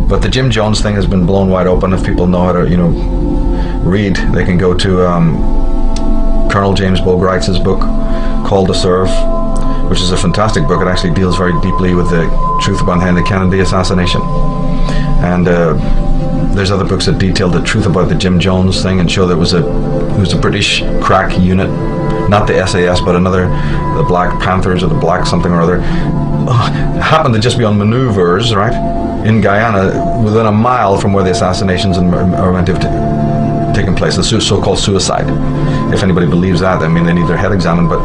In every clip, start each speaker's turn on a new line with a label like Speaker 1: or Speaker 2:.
Speaker 1: But the Jim Jones thing has been blown wide open. If people know how to, read, they can go to Colonel James Bogart's book, Called to Serve, which is a fantastic book. It actually deals very deeply with the truth behind the Kennedy assassination. And there's other books that detail the truth about the Jim Jones thing and show that it was a British crack unit, not the SAS, but the Black Panthers or the Black something or other, happened to just be on maneuvers, right, in Guyana, within a mile from where the assassinations are meant to have taken place, the so-called suicide. If anybody believes that, I mean, they need their head examined, but,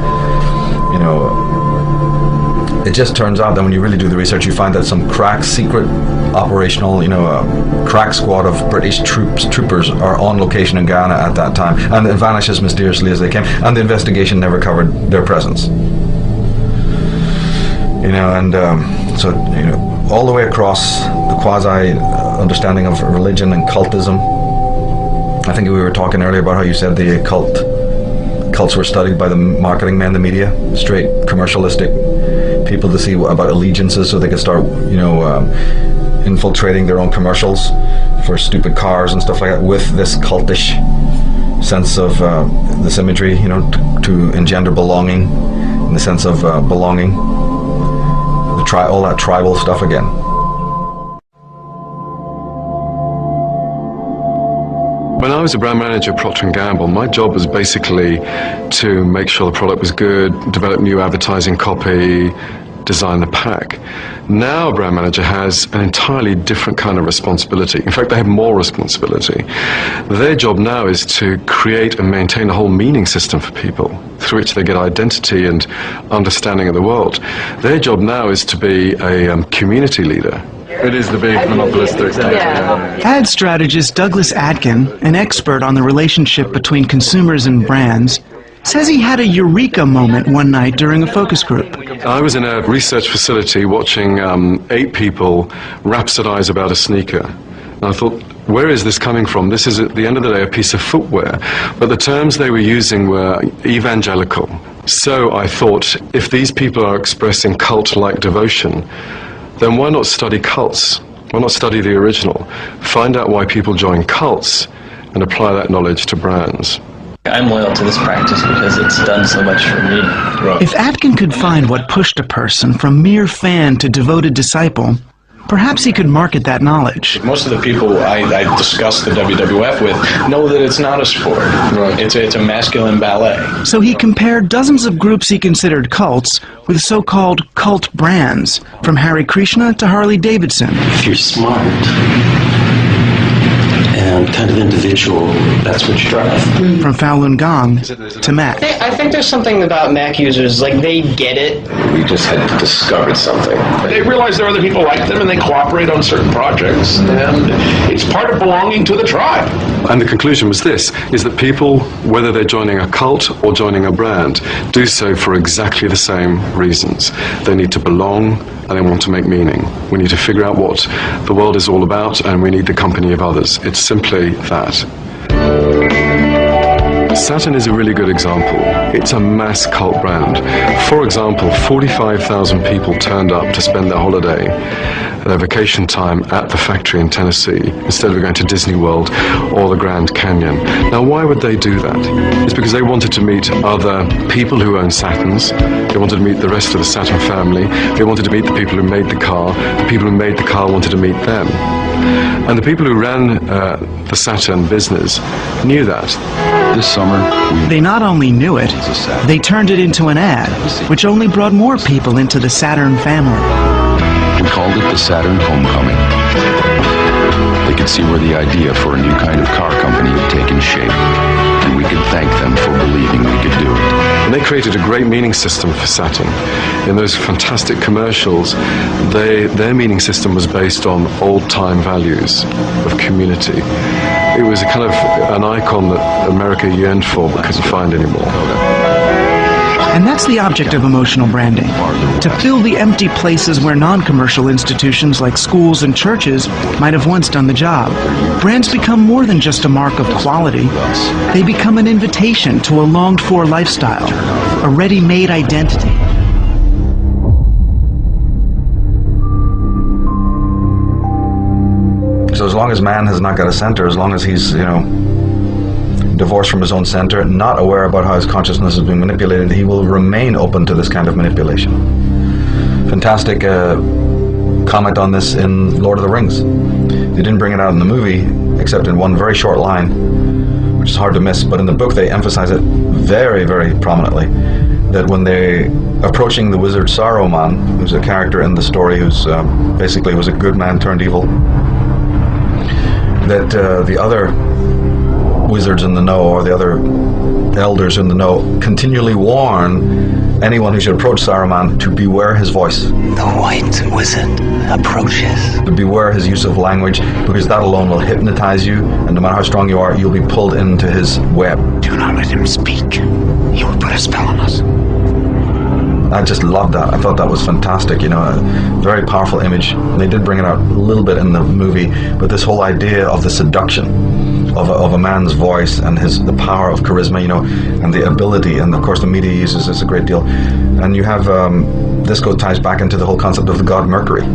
Speaker 1: it just turns out that when you really do the research, you find that some crack secret operational, crack squad of British troopers are on location in Guyana at that time, and it vanished as mysteriously as they came, and the investigation never covered their presence. So all the way across the quasi understanding of religion and cultism. I think we were talking earlier about how you said the cults were studied by the marketing men, the media, straight commercialistic people to see about allegiances so they could start, infiltrating their own commercials for stupid cars and stuff like that with this cultish sense of this imagery, to engender belonging, in the sense of belonging, all that tribal stuff again.
Speaker 2: When I was a brand manager at Procter & Gamble, my job was basically to make sure the product was good, develop new advertising copy, design the pack. Now a brand manager has an entirely different kind of responsibility. In fact, they have more responsibility. Their job now is to create and maintain a whole meaning system for people through which they get identity and understanding of the world. Their job now is to be a community leader. It is the big monopolistic.
Speaker 3: Ad strategist Douglas Atkin, an expert on the relationship between consumers and brands, says he had a eureka moment one night during a focus group.
Speaker 2: I was in a research facility watching 8 people rhapsodize about a sneaker. And I thought, where is this coming from? This is, at the end of the day, a piece of footwear. But the terms they were using were evangelical. So I thought, if these people are expressing cult-like devotion, then why not study cults? Why not study the original? Find out why people join cults and apply that knowledge to brands.
Speaker 4: I'm loyal to this practice because it's done so much for me. Right.
Speaker 3: If Atkin could find what pushed a person from mere fan to devoted disciple, perhaps he could market that knowledge.
Speaker 5: Most of the people I discuss the WWF with know that it's not a sport. Right. It's a masculine ballet.
Speaker 3: So he compared dozens of groups he considered cults with so-called cult brands, from Hare Krishna to Harley Davidson.
Speaker 6: If you're smart and kind of individual, that's what you drive.
Speaker 3: From Falun Gong to Mac.
Speaker 4: I think there's something about Mac users, like they get it.
Speaker 7: We just had discovered something.
Speaker 5: They realize there are other people like them and they cooperate on certain projects, and it's part of belonging to the tribe.
Speaker 2: And the conclusion was this, is that people, whether they're joining a cult or joining a brand, do so for exactly the same reasons. They need to belong and they want to make meaning. We need to figure out what the world is all about, and we need the company of others. It's simply that. Saturn is a really good example. It's a mass cult brand. For example, 45,000 people turned up to spend their holiday, their vacation time at the factory in Tennessee, instead of going to Disney World or the Grand Canyon. Now, why would they do that? It's because they wanted to meet other people who own Saturns. They wanted to meet the rest of the Saturn family. They wanted to meet the people who made the car. The people who made the car wanted to meet them. And the people who ran the Saturn business knew that.
Speaker 7: This summer,
Speaker 3: they not only knew it, they turned it into an ad, which only brought more people into the Saturn family.
Speaker 7: we called it the Saturn Homecoming. They could see where the idea for a new kind of car company had taken shape, and we could thank them for believing we could do it.
Speaker 2: And they created a great meaning system for Saturn. In those fantastic commercials, their meaning system was based on old-time values of community. It was a kind of an icon that America yearned for but couldn't find anymore.
Speaker 3: And that's the object of emotional branding, to fill the empty places where non-commercial institutions like schools and churches might have once done the job. Brands become more than just a mark of quality. They become an invitation to a longed-for lifestyle, a ready-made identity.
Speaker 1: long as man has not got a center, as long as he's, divorced from his own center, not aware about how his consciousness is being manipulated, he will remain open to this kind of manipulation. Fantastic comment on this in Lord of the Rings. They didn't bring it out in the movie, except in one very short line, which is hard to miss, but in the book they emphasize it very, very prominently, that when they approaching the wizard Saruman, who's a character in the story who's basically was a good man turned evil, that the other wizards in the know, or the other elders in the know, continually warn anyone who should approach Saruman to beware his voice.
Speaker 8: The white wizard approaches.
Speaker 1: To beware his use of language, because that alone will hypnotize you, and no matter how strong you are, you'll be pulled into his web.
Speaker 8: Do not let him speak. He will put a spell on us.
Speaker 1: I just loved that. I thought that was fantastic, a very powerful image. And they did bring it out a little bit in the movie, but this whole idea of the seduction of a man's voice and the power of charisma, and the ability, and of course the media uses this a great deal. And you have, this ties back into the whole concept of the god Mercury.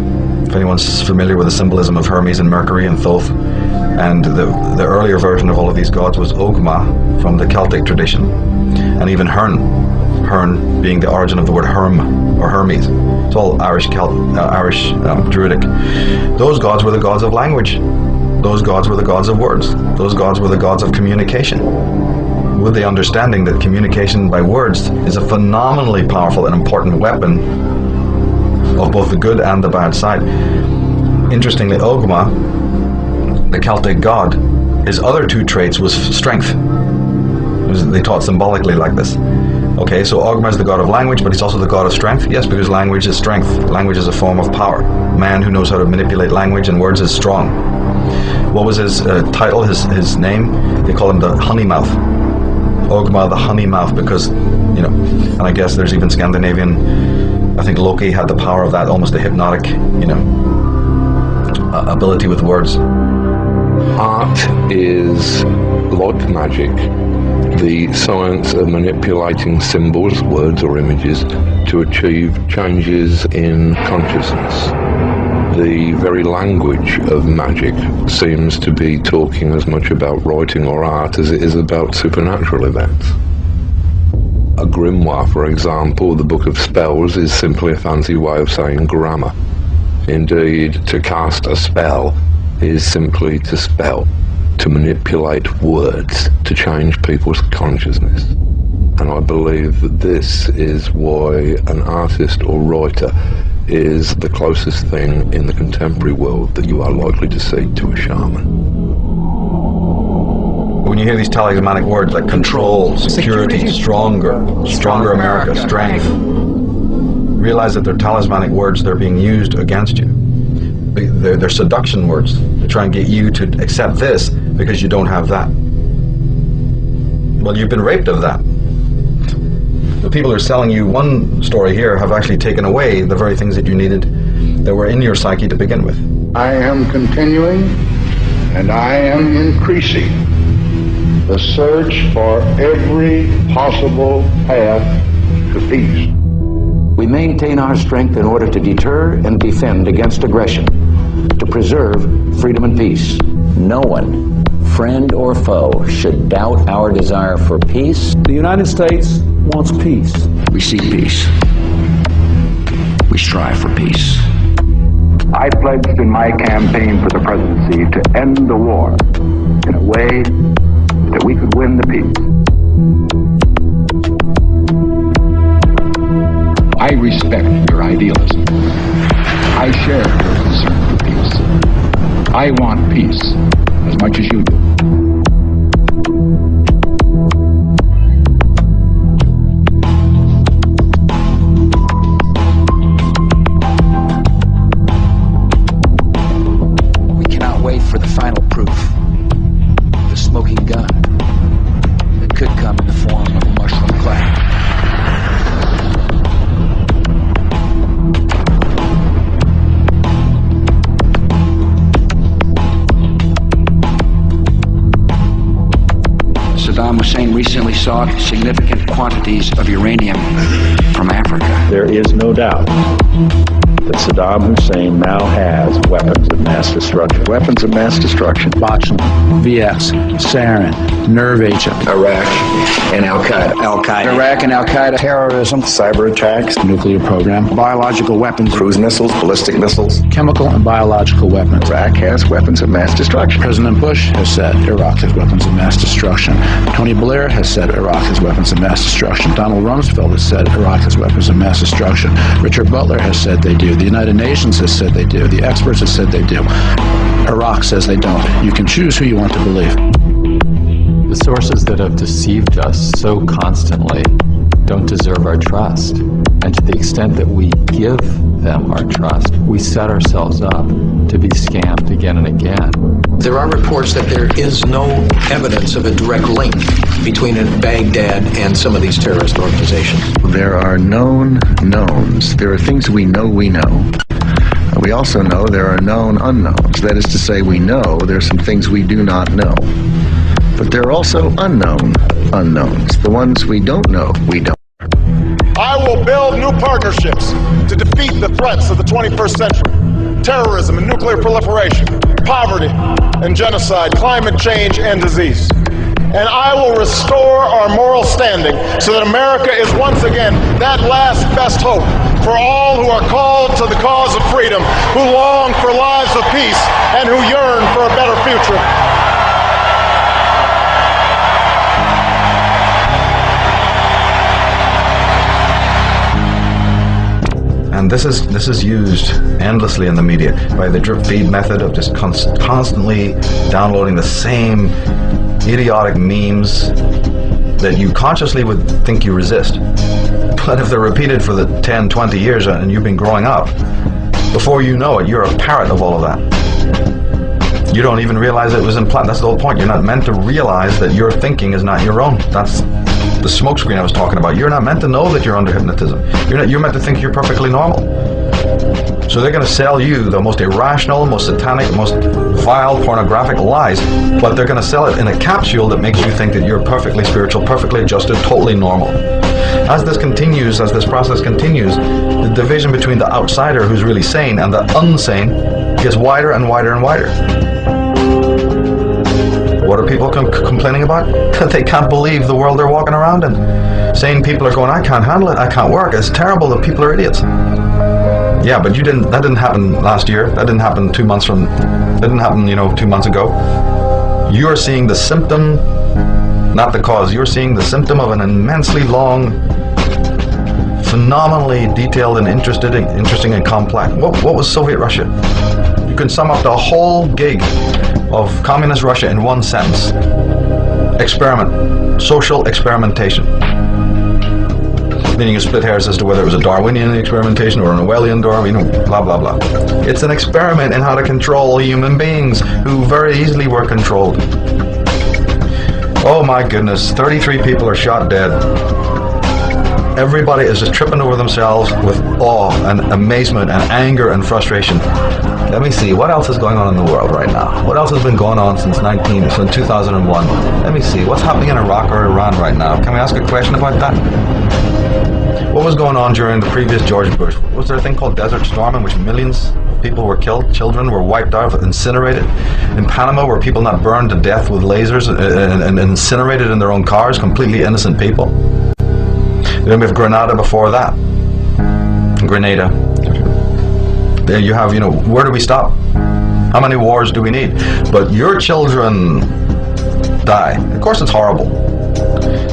Speaker 1: If anyone's familiar with the symbolism of Hermes and Mercury and Thoth, and the earlier version of all of these gods was Ogma from the Celtic tradition, and even Hern being the origin of the word Herm or Hermes. It's all Irish Druidic. Those gods were the gods of language. Those gods were the gods of words. Those gods were the gods of communication, with the understanding that communication by words is a phenomenally powerful and important weapon of both the good and the bad side. Interestingly, Ogma, the Celtic god, his other two traits was strength. They taught symbolically like this. Okay, so Ogma is the god of language, but he's also the god of strength. Yes, because language is strength. Language is a form of power. Man who knows how to manipulate language and words is strong. What was his title, his name? They call him the honey mouth. Ogma the honey mouth, because, and I guess there's even Scandinavian, I think Loki had the power of that, almost a hypnotic, ability with words.
Speaker 9: Art is like magic. The science of manipulating symbols, words or images to achieve changes in consciousness. The very language of magic seems to be talking as much about writing or art as it is about supernatural events. A grimoire, for example, the Book of Spells, is simply a fancy way of saying grammar. Indeed, to cast a spell is simply to spell, to manipulate words, to change people's consciousness. And I believe that this is why an artist or writer is the closest thing in the contemporary world that you are likely to see to a shaman.
Speaker 1: When you hear these talismanic words like control, security, stronger America, strength, realize that they're talismanic words. They're being used against you. They're seduction words to try and get you to accept this because you don't have that. Well, you've been raped of that. The people who are selling you one story here have actually taken away the very things that you needed that were in your psyche to begin with.
Speaker 10: I am continuing and I am increasing the search for every possible path to peace.
Speaker 11: We maintain our strength in order to deter and defend against aggression, to preserve freedom and peace.
Speaker 12: No one, friend or foe, should doubt our desire for peace.
Speaker 13: The United States wants peace.
Speaker 11: We seek peace. We strive for peace.
Speaker 10: I pledged in my campaign for the presidency to end the war in a way that we could win the peace.
Speaker 14: I respect your idealism. I share your concern for peace. I want peace as much as you do.
Speaker 11: We cannot wait for the final proof. The smoking gun that could come in the form of a mushroom cloud. sought significant quantities of uranium from Africa.
Speaker 13: There is no doubt that Saddam Hussein now has weapons of mass destruction. Weapons of mass destruction.
Speaker 3: Botulinum, VX, sarin, nerve agent.
Speaker 11: Iraq and Al-Qaeda. Iraq and Al-Qaeda.
Speaker 13: Terrorism, cyber attacks,
Speaker 3: Nuclear program, biological weapons,
Speaker 13: cruise missiles, ballistic missiles.
Speaker 3: chemical and biological weapons.
Speaker 13: Iraq has weapons of mass destruction.
Speaker 3: President Bush has said Iraq has weapons of mass destruction. Tony Blair has said Iraq has weapons of mass destruction. Donald Rumsfeld has said Iraq has weapons of mass destruction. Richard Butler has said they do. The United Nations has said they do. The experts have said they do. Iraq says they don't. You can choose who you want to believe.
Speaker 15: The sources that have deceived us so constantly don't deserve our trust. And to the extent that we give them our trust, we set ourselves up to be scammed again and again.
Speaker 16: There are reports that there is no evidence of a direct link between Baghdad and some of these terrorist organizations.
Speaker 13: There are known knowns. There are things we know we know. We also know there are known unknowns. That is to say, we know there are some things we do not know. But there are also unknown unknowns. The ones we don't know, we don't.
Speaker 17: I will build new partnerships to defeat the threats of the 21st century. Terrorism and nuclear proliferation, poverty and genocide, climate change and disease. And I will restore our moral standing so that America is once again that last best hope for all who are called to the cause of freedom, who long for lives of peace, and who yearn for a better future.
Speaker 1: And this is used endlessly in the media by the drip feed method of just constantly downloading the same idiotic memes that you consciously would think you resist. But if they're repeated for the 10, 20 years and you've been growing up, before you know it, you're a parrot of all of that. You don't even realize it was implanted. That's the whole point. You're not meant to realize that your thinking is not your own. That's the smokescreen I was talking about. You're not meant to know that you're under hypnotism. You're meant to think you're perfectly normal. So they're going to sell you the most irrational, most satanic, most vile, pornographic lies, but they're going to sell it in a capsule that makes you think that you're perfectly spiritual, perfectly adjusted, totally normal. As this process continues, the division between the outsider who's really sane and the unsane gets wider and wider and wider. What are people complaining about? That they can't believe the world they're walking around in. Sane people are going, I can't handle it, I can't work, it's terrible, the people are idiots. Yeah, but that didn't happen last year, that didn't happen 2 months ago. You are seeing the symptom, not the cause. You're seeing the symptom of an immensely long, phenomenally detailed and interesting and complex. What was Soviet Russia? You can sum up the whole gig of communist Russia in one sentence. Experiment. Social experimentation. Then you can split hairs as to whether it was a Darwinian experimentation or an Orwellian blah, blah, blah. It's an experiment in how to control human beings who very easily were controlled. Oh my goodness, 33 people are shot dead. Everybody is just tripping over themselves with awe and amazement and anger and frustration. Let me see, what else is going on in the world right now? What else has been going on since 2001? Let me see, what's happening in Iraq or Iran right now? Can we ask a question about that? What was going on during the previous George Bush? Was there a thing called Desert Storm in which millions of people were killed, children were wiped out, incinerated? In Panama, were people not burned to death with lasers and incinerated in their own cars, completely innocent people? Then we have Grenada before that. Grenada. There you have, where do we stop? How many wars do we need? But your children die. Of course it's horrible.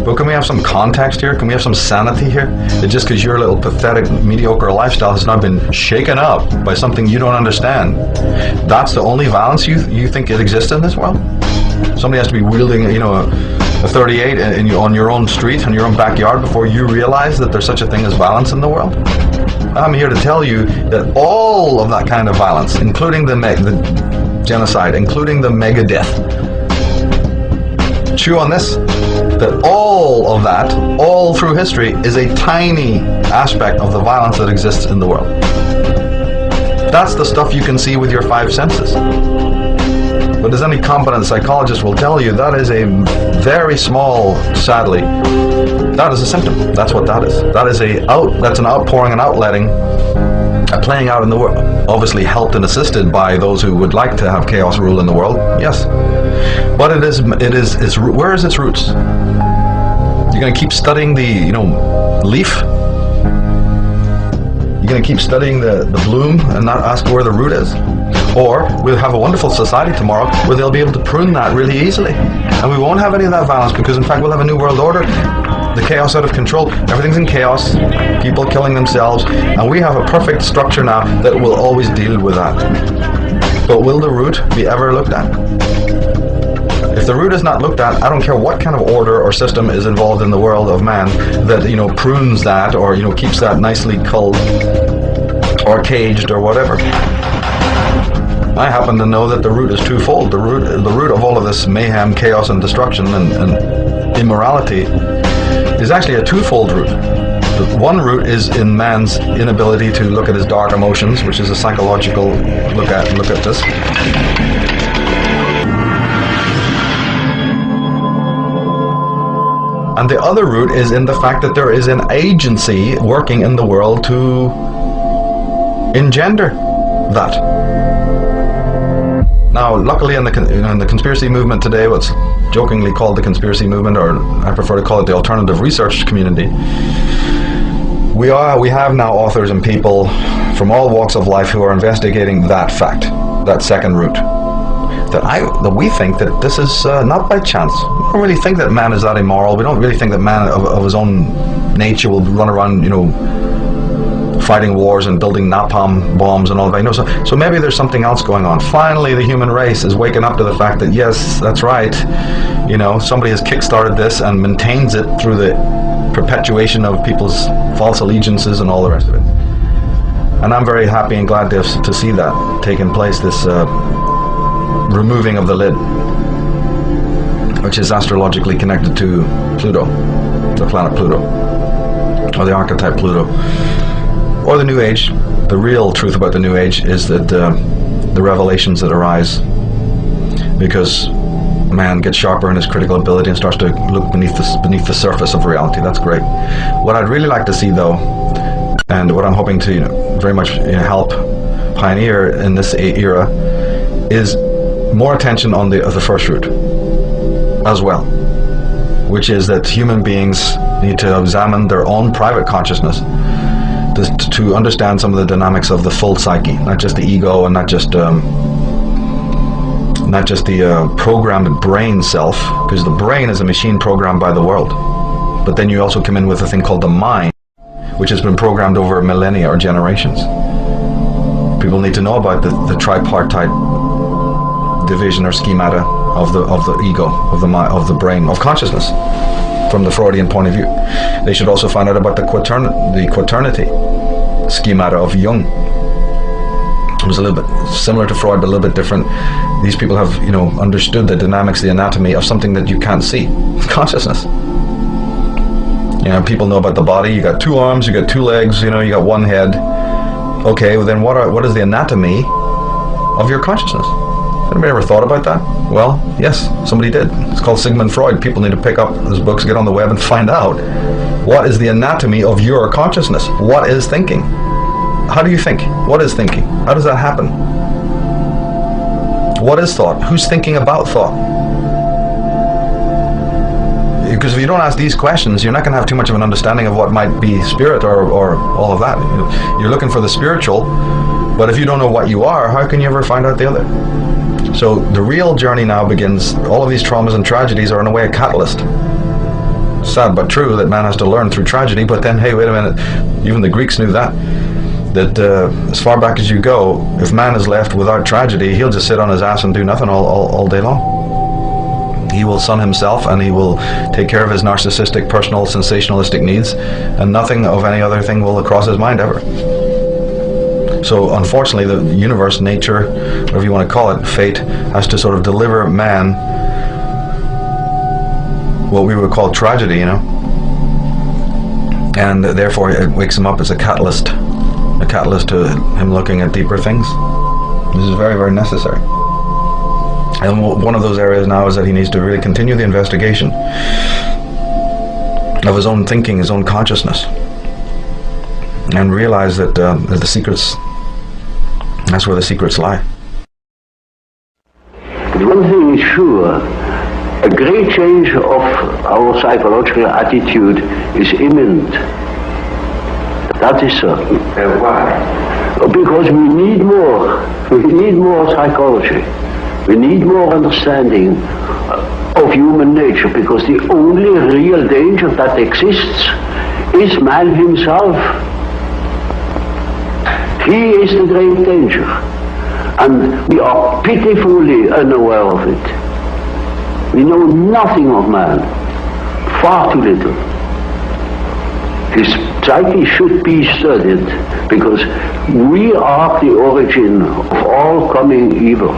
Speaker 1: But can we have some context here? Can we have some sanity here? That just because your little pathetic, mediocre lifestyle has not been shaken up by something you don't understand, that's the only violence you think it exists in this world? Somebody has to be wielding, a 38 on your own street, in your own backyard, before you realize that there's such a thing as violence in the world? I'm here to tell you that all of that kind of violence, including the genocide, including the mega death, chew on this, that all of that, all through history, is a tiny aspect of the violence that exists in the world. That's the stuff you can see with your five senses. But as any competent psychologist will tell you, that is a very small, sadly, that is a symptom. That's what that is. That's an outpouring and outletting, a playing out in the world. Obviously helped and assisted by those who would like to have chaos rule in the world, yes. But where is its roots? You're going to keep studying the, leaf? You're going to keep studying the bloom and not ask where the root is? Or we'll have a wonderful society tomorrow where they'll be able to prune that really easily. And we won't have any of that violence because, in fact, we'll have a new world order. The chaos out of control. Everything's in chaos. People killing themselves. And we have a perfect structure now that will always deal with that. But will the root be ever looked at? If the root is not looked at, I don't care what kind of order or system is involved in the world of man that, prunes that or, keeps that nicely culled or caged or whatever. I happen to know that the root is twofold. The root of all of this mayhem, chaos, and destruction and immorality is actually a twofold root. The one root is in man's inability to look at his dark emotions, which is a psychological look at this. And the other root is in the fact that there is an agency working in the world to engender that. Now, luckily, in the conspiracy movement today, what's jokingly called the conspiracy movement, or I prefer to call it the alternative research community, we have now authors and people from all walks of life who are investigating that fact, that second root. That we think that this is not by chance. We don't really think that man is that immoral. We don't really think that man of his own nature will run around, fighting wars and building napalm bombs and all that. So maybe there's something else going on. Finally, the human race is waking up to the fact that yes, that's right. Somebody has kickstarted this and maintains it through the perpetuation of people's false allegiances and all the rest of it. And I'm very happy and glad to see that taking place. This removing of the lid, which is astrologically connected to Pluto, the planet Pluto, or the archetype Pluto. Or the New Age. The real truth about the New Age is that the revelations that arise because man gets sharper in his critical ability and starts to look beneath the surface of reality. That's great. What I'd really like to see, though, and what I'm hoping to very much help pioneer in this era, is more attention on the first root as well, which is that human beings need to examine their own private consciousness to understand some of the dynamics of the full psyche, not just the ego and not just the programmed brain self, because the brain is a machine programmed by the world. But then you also come in with a thing called the mind, which has been programmed over millennia or generations. People need to know about the tripartite division or schemata of the ego, of the brain, of consciousness, from the Freudian point of view. They should also find out about the quaternity schemata of Jung. It was a little bit similar to Freud, but a little bit different. These people have, understood the dynamics, the anatomy of something that you can't see, consciousness. People know about the body. You got 2 arms, you got 2 legs, you got 1 head. Okay, well then what is the anatomy of your consciousness? Anybody ever thought about that? Well, yes, somebody did. It's called Sigmund Freud. People need to pick up his books, get on the web, and find out what is the anatomy of your consciousness. What is thinking? How do you think? What is thinking? How does that happen? What is thought? Who's thinking about thought? Because if you don't ask these questions, you're not going to have too much of an understanding of what might be spirit or all of that. You're looking for the spiritual, but if you don't know what you are, how can you ever find out the other? So the real journey now begins. All of these traumas and tragedies are in a way a catalyst. Sad but true that man has to learn through tragedy, but then, hey, wait a minute, even the Greeks knew that as far back as you go, if man is left without tragedy, he'll just sit on his ass and do nothing all day long. He will sun himself and he will take care of his narcissistic, personal, sensationalistic needs, and nothing of any other thing will cross his mind ever. So unfortunately, the universe, nature, whatever you want to call it, fate, has to sort of deliver man what we would call tragedy, and therefore it wakes him up as a catalyst to him looking at deeper things. This is very, very necessary. And one of those areas now is that he needs to really continue the investigation of his own thinking, his own consciousness, and realize that the secrets, that's where the secrets lie.
Speaker 18: But one thing is sure, a great change of our psychological attitude is imminent. That is certain. Why? Because we need more. We need more psychology. We need more understanding of human nature, because the only real danger that exists is man himself. He is the great danger, and we are pitifully unaware of it. We know nothing of man, far too little. His psyche should be studied, because we are the origin of all coming evil.